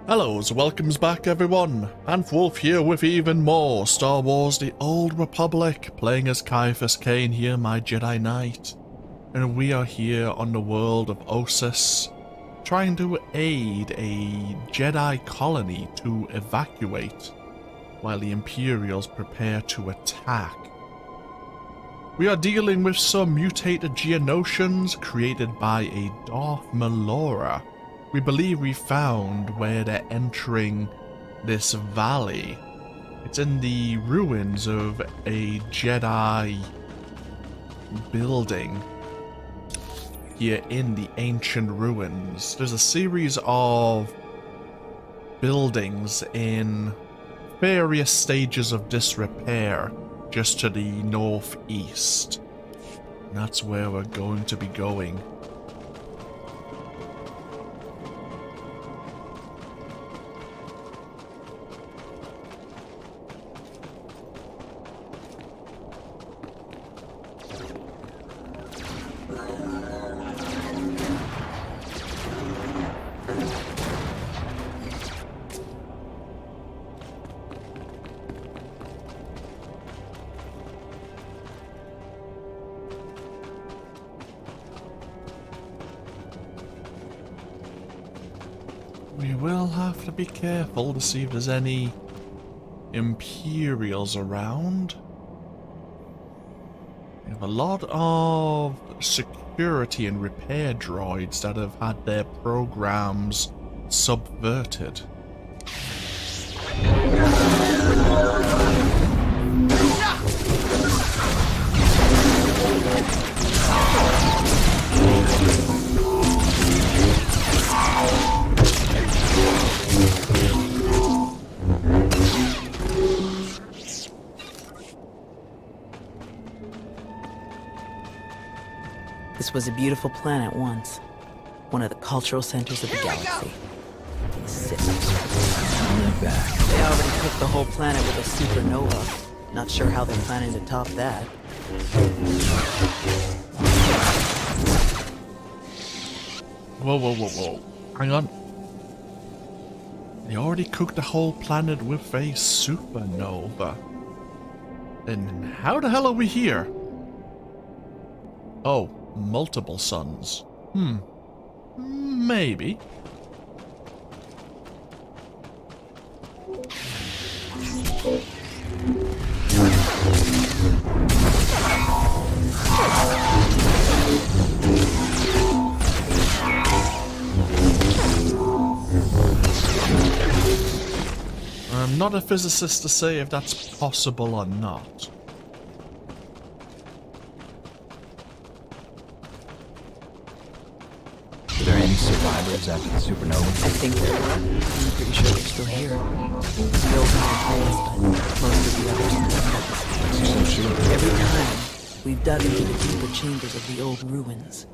Hello, welcomes back everyone, and Wolf here with even more Star Wars The Old Republic, playing as Ciaphas Cain here, my Jedi Knight. And we are here on the world of Ossus, trying to aid a Jedi colony to evacuate, while the Imperials prepare to attack. We are dealing with some mutated Geonosians created by a Darth Malora. We believe we found where they're entering this valley. It's in the ruins of a Jedi building here in the ancient ruins. There's a series of buildings in various stages of disrepair just to the northeast. And that's where we're going to be going. We will have to be careful to see if there's any Imperials around. We have a lot of security and repair droids that have had their programs subverted. This was a beautiful planet once, one of the cultural centers of the galaxy. The Sith Empire. They already took the whole planet with a supernova. Not sure how they're planning to top that. Whoa, whoa, whoa, whoa. Hang on. They already cooked the whole planet with a supernova. And how the hell are we here? Oh, multiple suns. Maybe. I'm not a physicist to say if that's possible or not. Are there any survivors after the supernova? I think there were. I'm pretty sure they're still here. Still in their place, but most of the others are So sure. Every time, we've dug into the deeper chambers of the old ruins.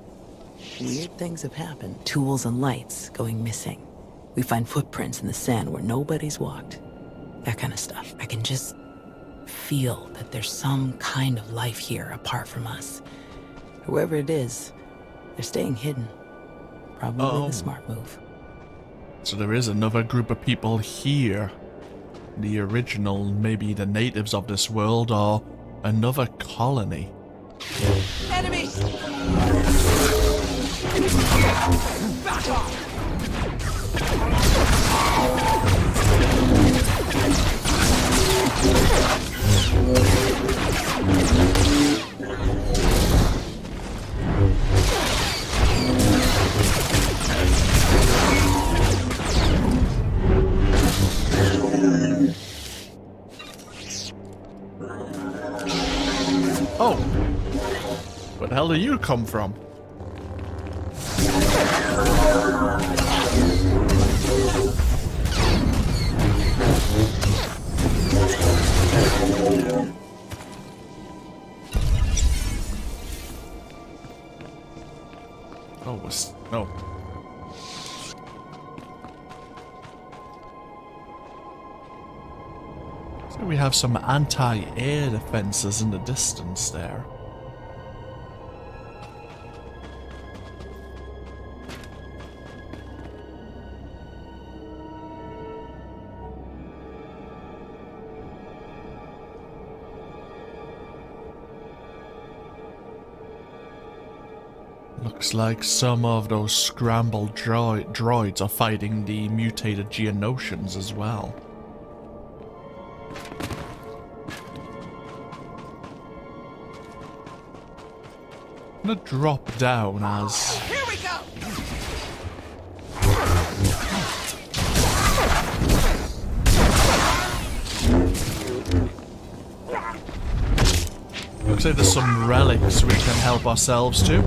Weird things have happened. Tools and lights going missing. We find footprints in the sand where nobody's walked. That kind of stuff. I can just feel that there's some kind of life here apart from us. Whoever it is, they're staying hidden. Probably the smart move. So there is another group of people here. The original, maybe the natives of this world, or another colony. Enemy! Back off! Oh! Where the hell do you come from? No. So we have some anti-air defenses in the distance there. Looks like some of those scrambled droids are fighting the mutated Geonosians as well. I'm gonna drop down as... Here we go! Looks like there's some relics we can help ourselves to.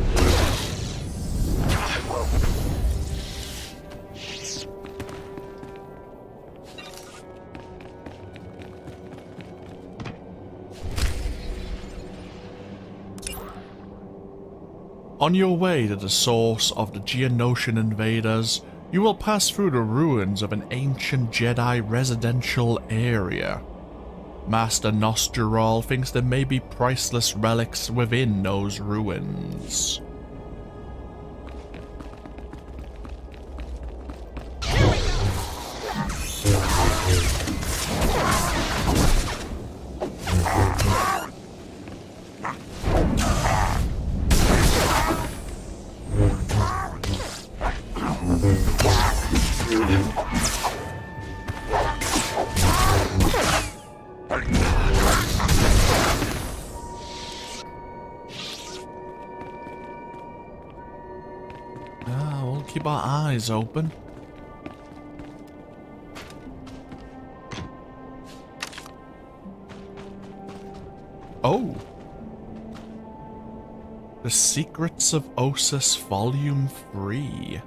On your way to the source of the Geonosian invaders, you will pass through the ruins of an ancient Jedi residential area. Master Nostral thinks there may be priceless relics within those ruins. We'll keep our eyes open. Oh! The Secrets of Ossus Volume 3.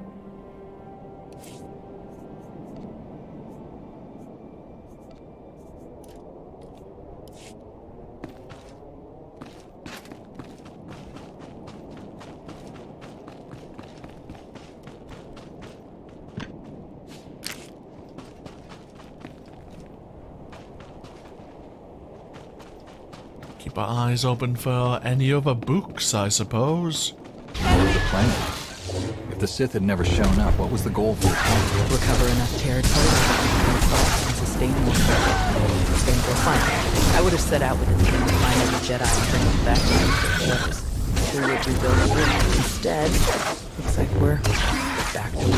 Keep our eyes open for any other books, I suppose. What was the plan? If the Sith had never shown up, what was the goal for the plan? Recover enough territory to sustain more fine. I would have set out with the intent to find every Jedi and bring them back to their orders. We would rebuild the ruins. Instead, looks like we're back to war.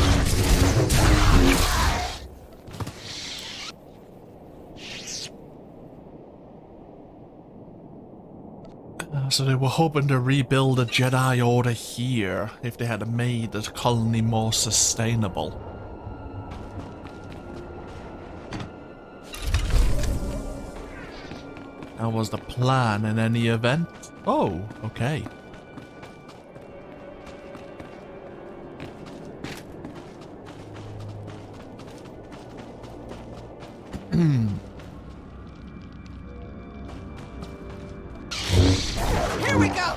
So they were hoping to rebuild a Jedi Order here, if they had made the colony more sustainable. That was the plan in any event. Oh, okay. Here we go!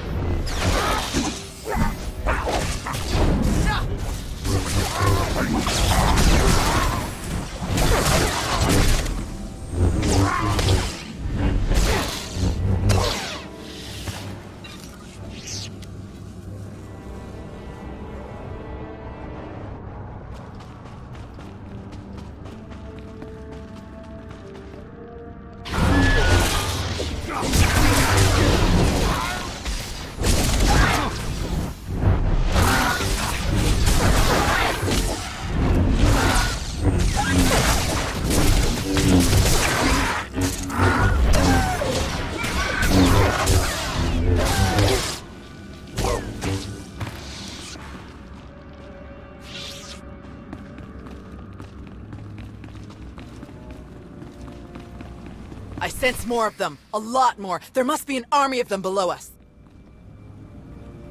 I sense more of them. A lot more. There must be an army of them below us.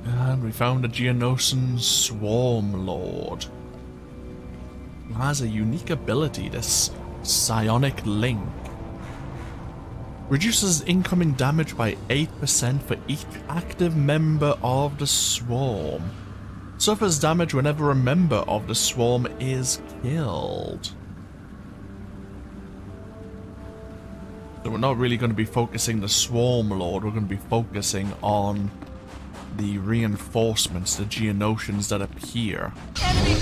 And we found a Geonosian Swarm Lord. Who has a unique ability, this Psionic Link. Reduces incoming damage by 8% for each active member of the Swarm. Suffers damage whenever a member of the Swarm is killed. So we're not really going to be focusing the Swarm Lord, we're going to be focusing on the reinforcements, the Geonosians that appear. Enemy!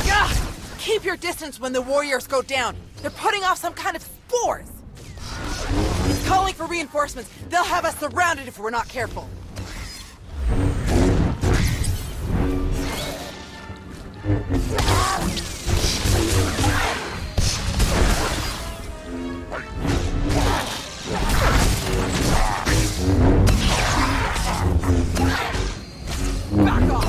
Gah! Keep your distance when the warriors go down. They're putting off some kind of spores. calling for reinforcements. They'll have us surrounded if we're not careful. Back off!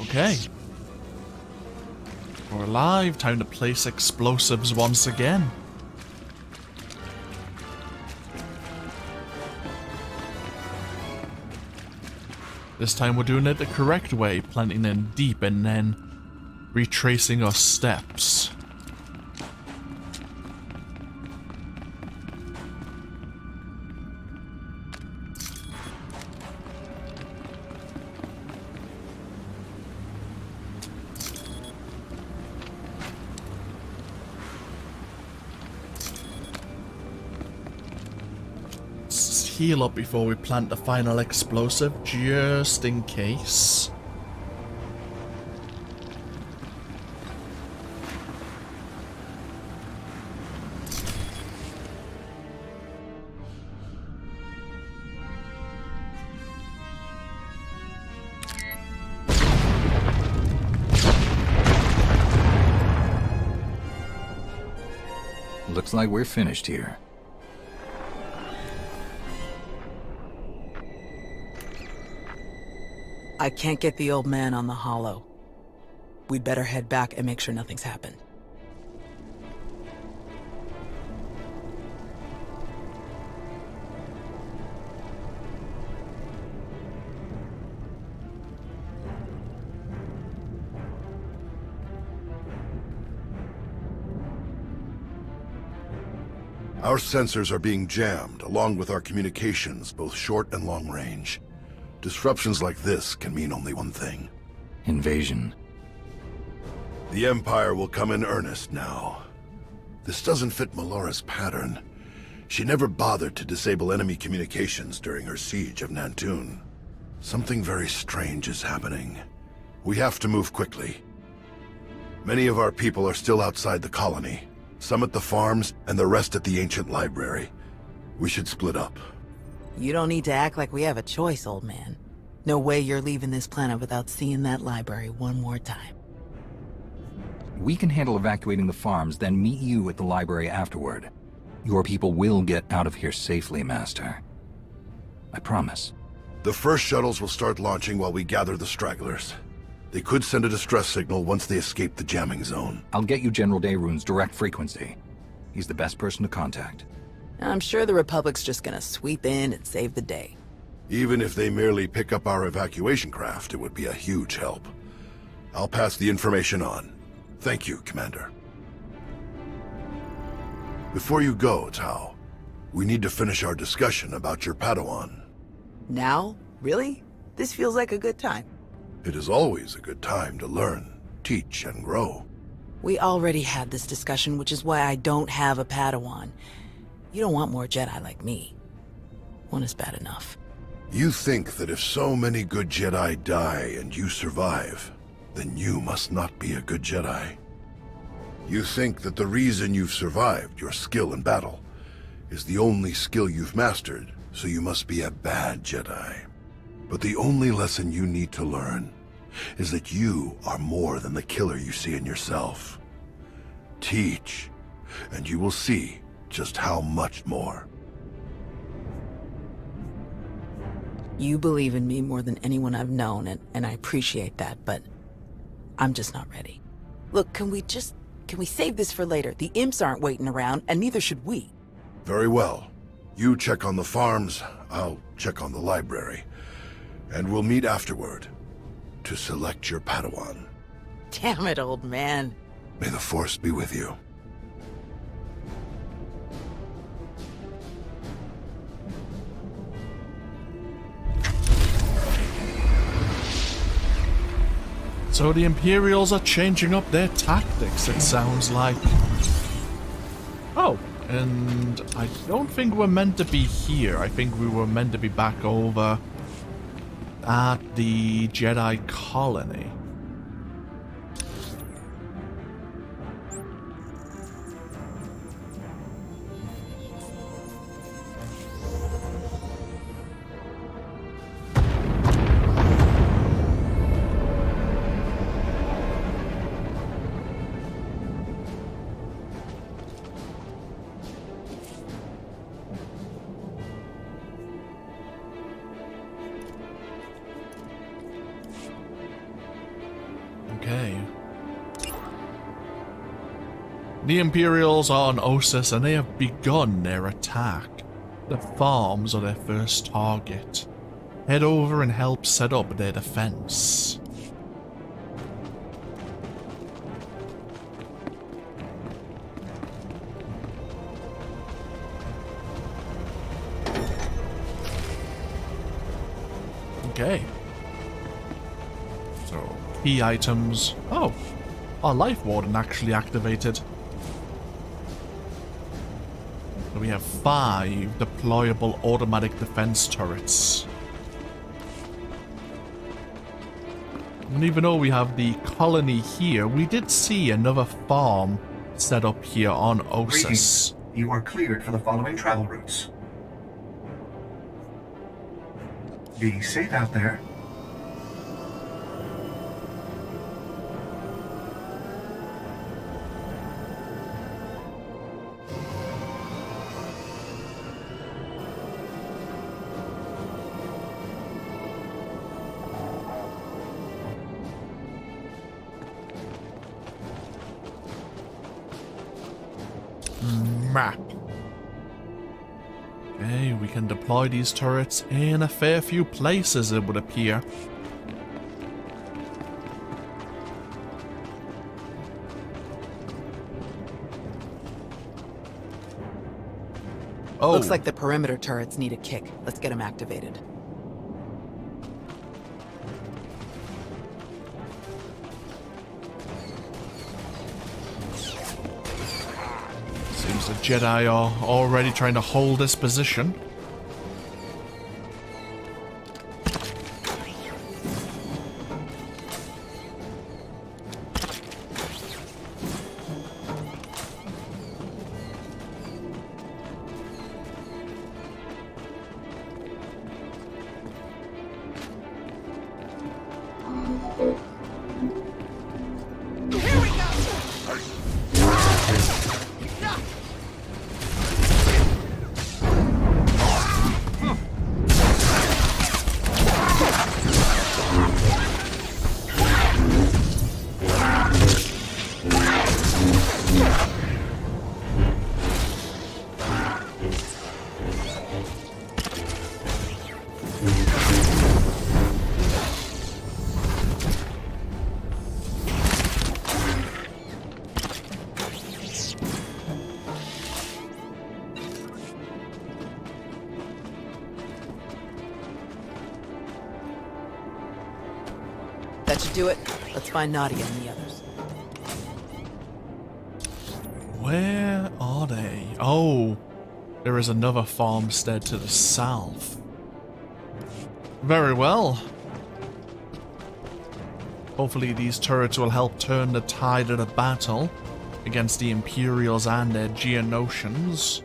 Okay. We're alive. Time to place explosives once again. This time we're doing it the correct way, planting in deep and then retracing our steps. Heal up before we plant the final explosive, just in case. Looks like we're finished here. I can't get the old man on the holo. We'd better head back and make sure nothing's happened. Our sensors are being jammed, along with our communications, both short and long range. Disruptions like this can mean only one thing. Invasion. The Empire will come in earnest now. This doesn't fit Melora's pattern. She never bothered to disable enemy communications during her siege of Nantoon. Something very strange is happening. We have to move quickly. Many of our people are still outside the colony. Some at the farms, and the rest at the ancient library. We should split up. You don't need to act like we have a choice, old man. No way you're leaving this planet without seeing that library one more time. We can handle evacuating the farms, then meet you at the library afterward. Your people will get out of here safely, Master. I promise. The first shuttles will start launching while we gather the stragglers. They could send a distress signal once they escape the jamming zone. I'll get you General Daeroon's direct frequency. He's the best person to contact. I'm sure the Republic's just gonna sweep in and save the day. Even if they merely pick up our evacuation craft, it would be a huge help. I'll pass the information on. Thank you, Commander. Before you go, Tao, we need to finish our discussion about your Padawan. Now? Really? This feels like a good time. It is always a good time to learn, teach, and grow. We already had this discussion, which is why I don't have a Padawan. You don't want more Jedi like me. One is bad enough. You think that if so many good Jedi die and you survive, then you must not be a good Jedi. You think that the reason you've survived, your skill in battle, is the only skill you've mastered, so you must be a bad Jedi. But the only lesson you need to learn is that you are more than the killer you see in yourself. Teach, and you will see just how much more. You believe in me more than anyone I've known, and I appreciate that, but I'm just not ready. Look, can we save this for later? The imps aren't waiting around, and neither should we. Very well. You check on the farms, I'll check on the library. And we'll meet afterward to select your Padawan. Damn it, old man. May the Force be with you. So the Imperials are changing up their tactics, it sounds like. Oh, and I don't think we're meant to be here. I think we were meant to be back over at the Jedi colony. Okay. The Imperials are on Ossus and they have begun their attack. The farms are their first target. Head over and help set up their defense. Okay. So, key items. Oh, our Life Warden actually activated. So we have 5 deployable automatic defense turrets. And even though we have the colony here, we did see another farm set up here on Ossus. Greetings. You are cleared for the following travel routes. Be safe out there. Map. Okay, we can deploy these turrets in a fair few places, it would appear. Oh. Looks like the perimeter turrets need a kick. Let's get them activated. Seems the Jedi are already trying to hold this position. That should do it. Let's find Nadia and the others. Where are they? Oh, there is another farmstead to the south. Very well. Hopefully these turrets will help turn the tide of the battle against the Imperials and their Geonosians.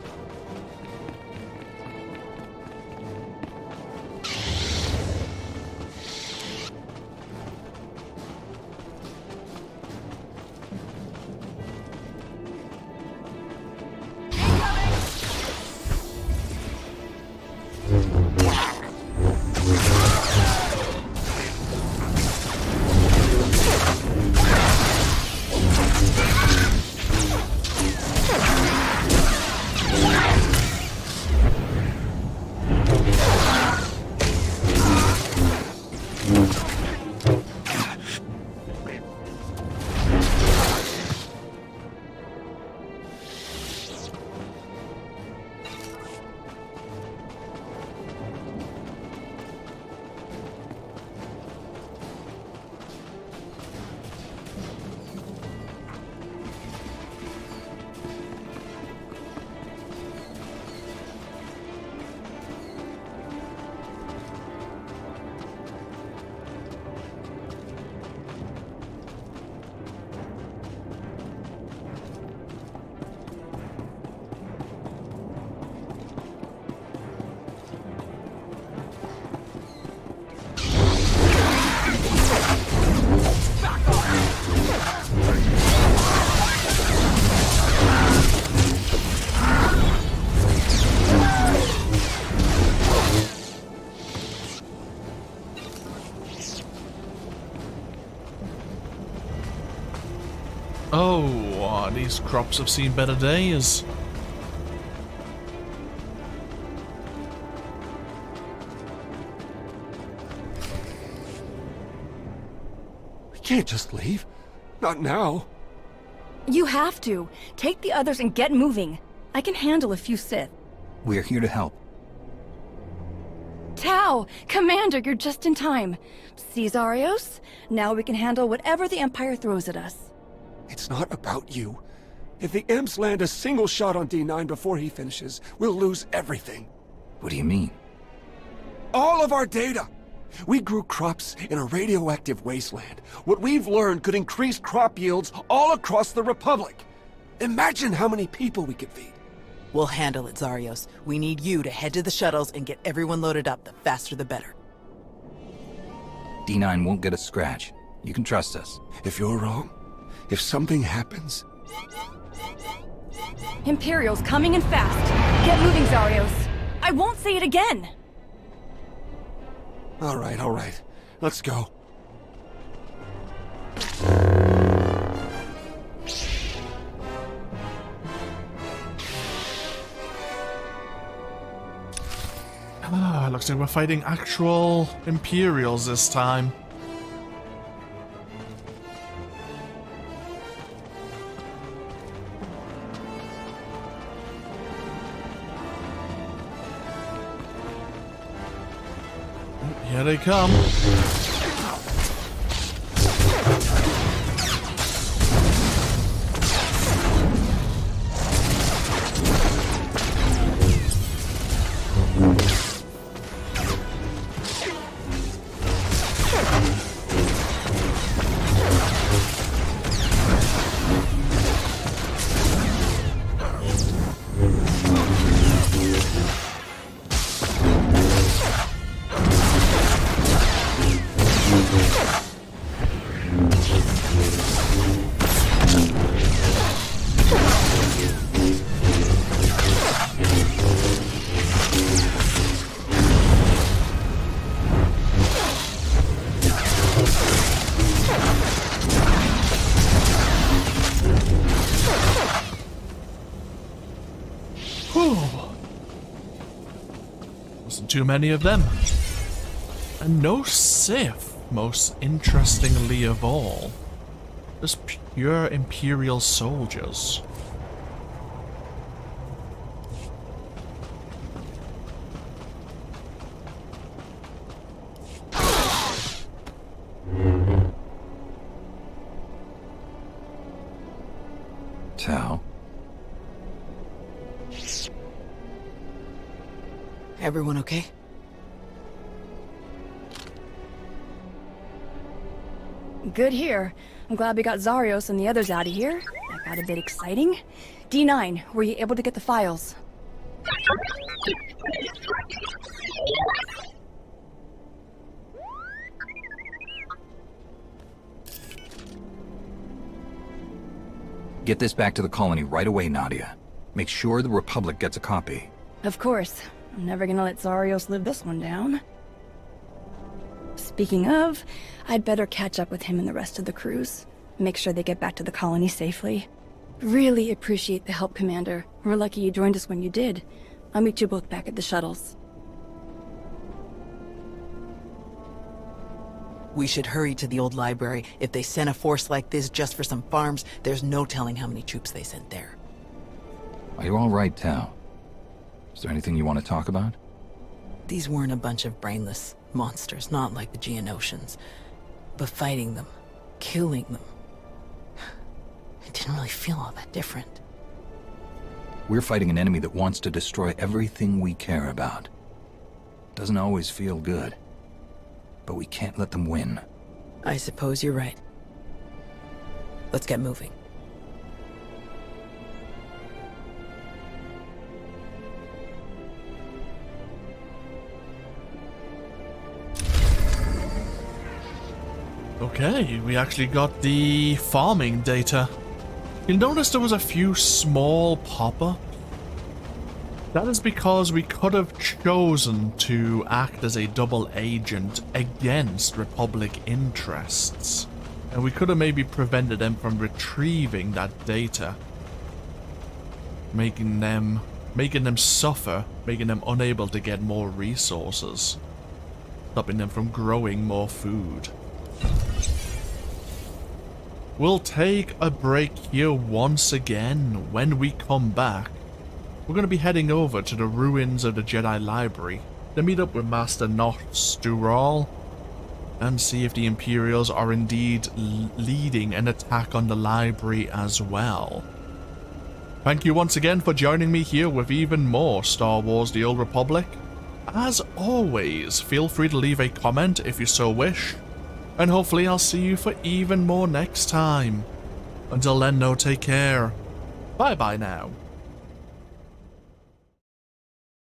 Oh, these crops have seen better days. We can't just leave. Not now. You have to. Take the others and get moving. I can handle a few Sith. We're here to help. Tau! Commander, you're just in time. See, Zarios? Now we can handle whatever the Empire throws at us. It's not about you. If the Imps land a single shot on D9 before he finishes, we'll lose everything. What do you mean? All of our data! We grew crops in a radioactive wasteland. What we've learned could increase crop yields all across the Republic. Imagine how many people we could feed. We'll handle it, Zarios. We need you to head to the shuttles and get everyone loaded up. The faster the better. D9 won't get a scratch. You can trust us. If you're wrong, if something happens... Imperials coming in fast. Get moving, Zarios. I won't say it again. All right. Let's go. Ah, looks like we're fighting actual Imperials this time. Here they come. Wasn't too many of them. And no Sith, most interestingly of all. Just pure Imperial soldiers. Tau. Everyone okay? Good here. I'm glad we got Zarios and the others out of here. That got a bit exciting. D9, were you able to get the files? Get this back to the colony right away, Nadia. Make sure the Republic gets a copy. Of course. I'm never gonna let Zarios live this one down. Speaking of, I'd better catch up with him and the rest of the crews. Make sure they get back to the colony safely. Really appreciate the help, Commander. We're lucky you joined us when you did. I'll meet you both back at the shuttles. We should hurry to the old library. If they sent a force like this just for some farms, there's no telling how many troops they sent there. Are you all right, Tau? Is there anything you want to talk about? These weren't a bunch of brainless monsters, not like the Geonosians. But fighting them, killing them, it didn't really feel all that different. We're fighting an enemy that wants to destroy everything we care about. Doesn't always feel good. But we can't let them win. I suppose you're right. Let's get moving. Okay, we actually got the farming data. You'll notice there was a few small pop-up. That is because we could have chosen to act as a double agent against Republic interests. And we could have maybe prevented them from retrieving that data. Making them suffer, making them unable to get more resources. Stopping them from growing more food. We'll take a break here once again. When we come back, we're going to be heading over to the ruins of the Jedi Library to meet up with Master SWTOR and see if the Imperials are indeed leading an attack on the library as well. Thank you once again for joining me here with even more Star Wars The Old Republic. As always, feel free to leave a comment if you so wish, and hopefully I'll see you for even more next time. Until then, no, take care. Bye bye now.